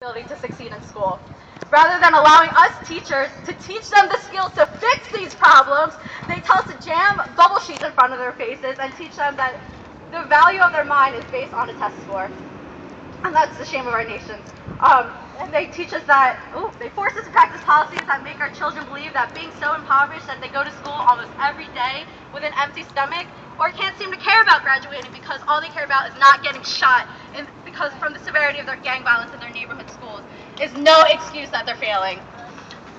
ability to succeed in school. Rather than allowing us teachers to teach them the skills to fix these problems, they tell us to jam bubble sheets in front of their faces and teach them that the value of their mind is based on a test score. And that's the shame of our nation. And they teach us that, they force us to practice policies that make our children believe that being so impoverished that they go to school almost every day with an empty stomach, or can't seem to care about graduating because all they care about is not getting shot because from the severity of their gang violence in their neighborhood schools, is no excuse that they're failing.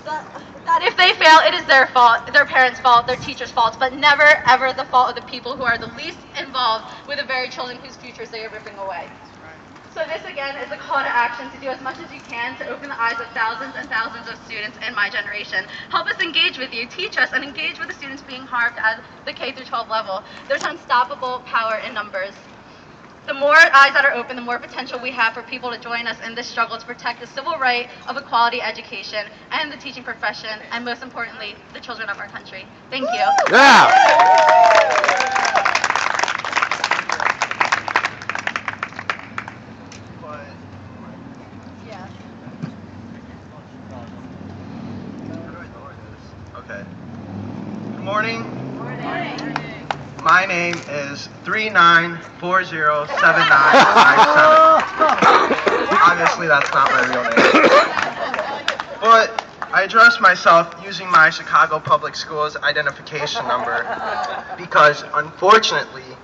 That if they fail, it is their fault, their parents' fault, their teachers' fault, but never ever the fault of the people who are the least involved with the very children whose futures they are ripping away. So this again is a call to action to do as much as you can to open the eyes of thousands and thousands of students in my generation. Help us engage with you, teach us, and engage with the students being harmed at the K-12 level. There's unstoppable power in numbers. The more eyes that are open, the more potential we have for people to join us in this struggle to protect the civil right of a quality education and the teaching profession, and most importantly, the children of our country. Thank you. Yeah. Okay. Good morning. My name is 39407957. Obviously, that's not my real name. But I address myself using my Chicago Public Schools identification number because, unfortunately,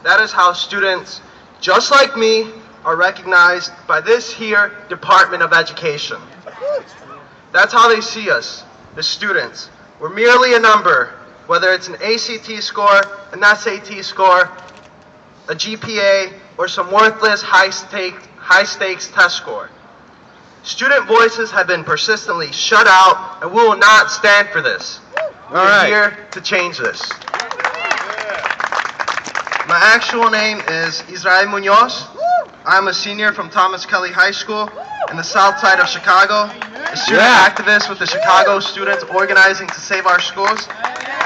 that is how students just like me are recognized by this here Department of Education. That's how they see us, the students. We're merely a number, whether it's an ACT score, an SAT score, a GPA, or some worthless high-stakes test score. Student voices have been persistently shut out, and we will not stand for this. We're here to change this. My actual name is Israel Munoz. I'm a senior from Thomas Kelly High School in the south side of Chicago, a student activist with the Chicago Students Organizing to Save Our Schools,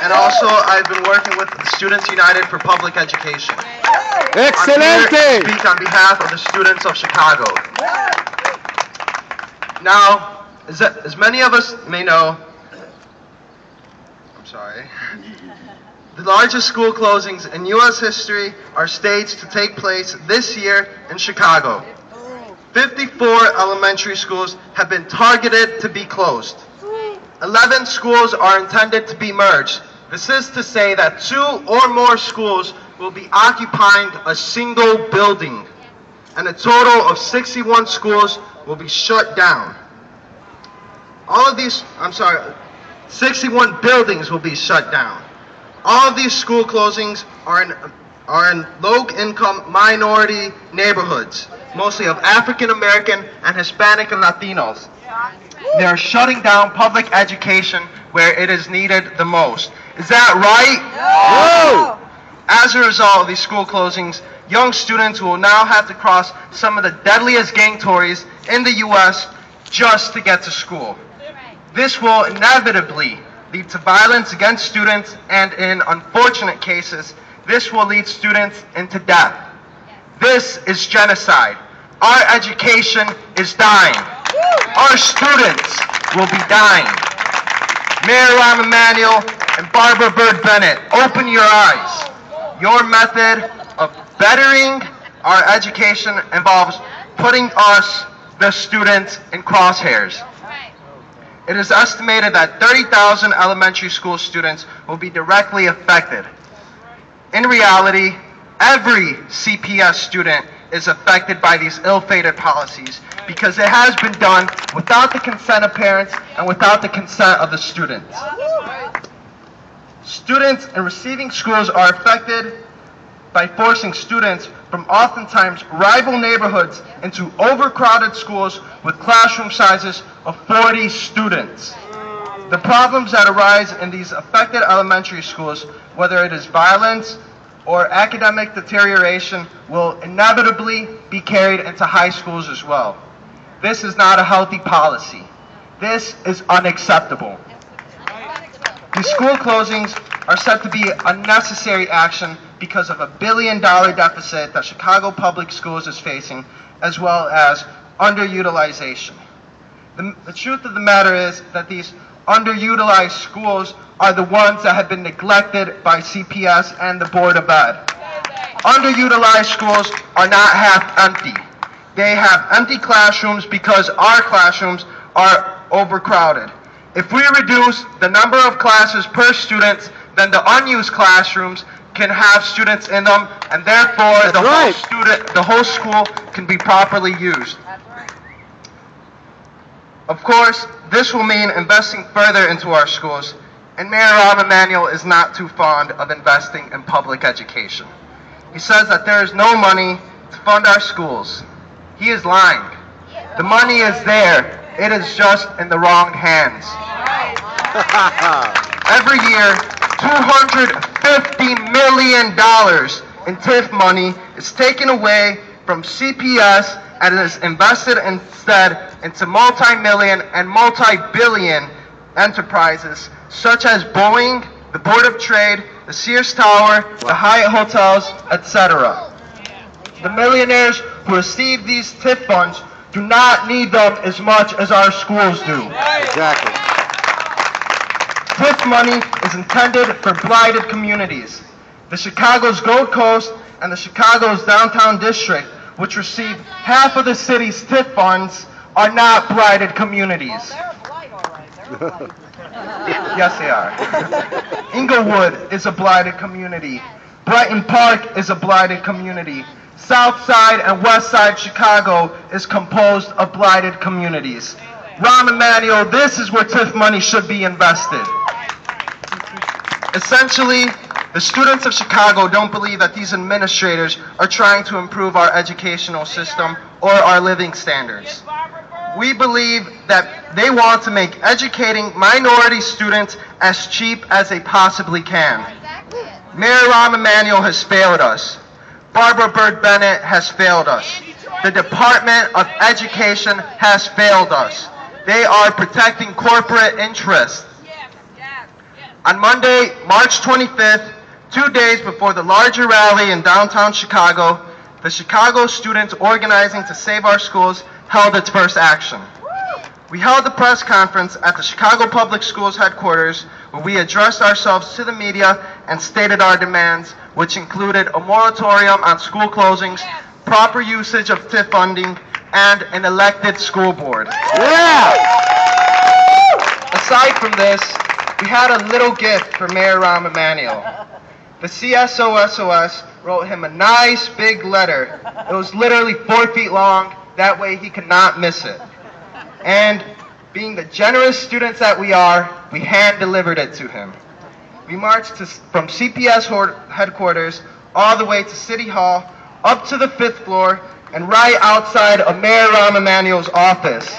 and also I've been working with Students United for Public Education. Excelente! I'm here to speak on behalf of the students of Chicago. Now, as many of us may know, the largest school closings in U.S. history are staged to take place this year in Chicago. 54 elementary schools have been targeted to be closed. 11 schools are intended to be merged. This is to say that 2 or more schools will be occupying a single building, and a total of 61 schools will be shut down. 61 buildings will be shut down. All of these school closings are in low-income minority neighborhoods, mostly of African American and Hispanic and Latinos. They are shutting down public education where it is needed the most. Is that right? No! As a result of these school closings, young students will now have to cross some of the deadliest gang tories in the U.S. just to get to school. This will inevitably lead to violence against students, and in unfortunate cases, this will lead students into death. This is genocide. Our education is dying. Our students will be dying. Mayor Rahm Emanuel and Barbara Byrd Bennett, open your eyes. Your method of bettering our education involves putting us, the students, in crosshairs. It is estimated that 30,000 elementary school students will be directly affected. In reality, every CPS student is affected by these ill-fated policies because it has been done without the consent of parents and without the consent of the students. Students in receiving schools are affected by forcing students from oftentimes rival neighborhoods into overcrowded schools with classroom sizes of 40 students. The problems that arise in these affected elementary schools, whether it is violence or academic deterioration, will inevitably be carried into high schools as well. This is not a healthy policy. This is unacceptable. These school closings are said to be unnecessary action because of a $1 billion deficit that Chicago Public Schools is facing, as well as underutilization. The truth of the matter is that these underutilized schools are the ones that have been neglected by CPS and the Board of Ed. Underutilized schools are not half empty. They have empty classrooms because our classrooms are overcrowded. If we reduce the number of classes per student, then the unused classrooms can have students in them, and therefore the whole school can be properly used. Of course, this will mean investing further into our schools, and Mayor Rahm Emanuel is not too fond of investing in public education. He says that there is no money to fund our schools. He is lying. The money is there. It is just in the wrong hands. Every year, $250 million in TIF money is taken away from CPS and is invested instead into multi-million and multi-billion enterprises such as Boeing, the Board of Trade, the Sears Tower, the Hyatt Hotels, etc. The millionaires who receive these TIF funds do not need them as much as our schools do. Exactly. TIF money is intended for blighted communities. The Chicago's Gold Coast and the Chicago's Downtown District, which receive half of the city's TIF funds, are not blighted communities. Yes, they are. Inglewood is a blighted community. Brighton Park is a blighted community. South Side and West Side Chicago is composed of blighted communities. Rahm Emanuel, this is where TIF money should be invested. Essentially, the students of Chicago don't believe that these administrators are trying to improve our educational system or our living standards. We believe that they want to make educating minority students as cheap as they possibly can. Mayor Rahm Emanuel has failed us. Barbara Byrd Bennett has failed us. The Department of Education has failed us. They are protecting corporate interests. On Monday, March 25th, 2 days before the larger rally in downtown Chicago, the Chicago Students Organizing to Save Our Schools held its first action. We held the press conference at the Chicago Public Schools headquarters where we addressed ourselves to the media and stated our demands, which included a moratorium on school closings, proper usage of TIF funding, and an elected school board. Yeah! Aside from this, we had a little gift for Mayor Rahm Emanuel. The CSOSOS wrote him a nice big letter. It was literally 4 feet long, that way he could not miss it. And being the generous students that we are, we hand-delivered it to him. We marched from CPS headquarters all the way to City Hall, up to the 5th floor, and right outside of Mayor Rahm Emanuel's office.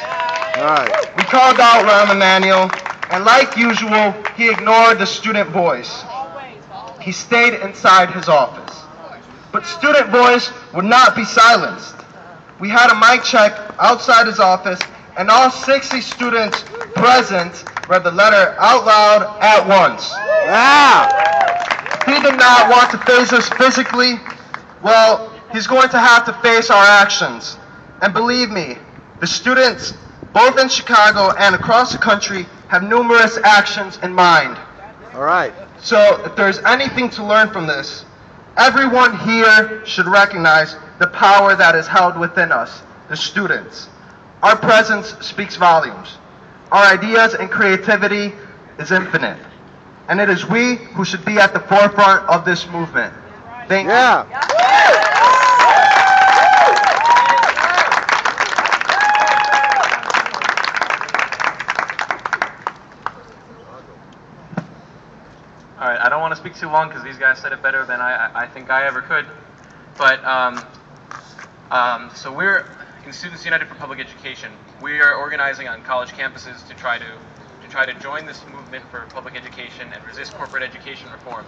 Right. We called out Rahm Emanuel, and like usual, he ignored the student voice. He stayed inside his office. But student voice would not be silenced. We had a mic check outside his office, and all 60 students present read the letter out loud at once. Wow! He did not want to face us physically. Well, he's going to have to face our actions. And believe me, the students, both in Chicago and across the country, have numerous actions in mind. All right. So if there's anything to learn from this, everyone here should recognize the power that is held within us, the students. Our presence speaks volumes. Our ideas and creativity is infinite. And it is we who should be at the forefront of this movement. Thank you. All right, I don't want to speak too long because these guys said it better than I think I ever could. But so we're in Students United for Public Education. We are organizing on college campuses to try to join this movement for public education and resist corporate education reform.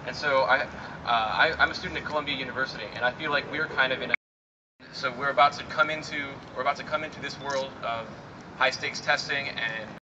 And so I'm a student at Columbia University, and I feel like we're kind of in a we're about to come into this world of high stakes testing and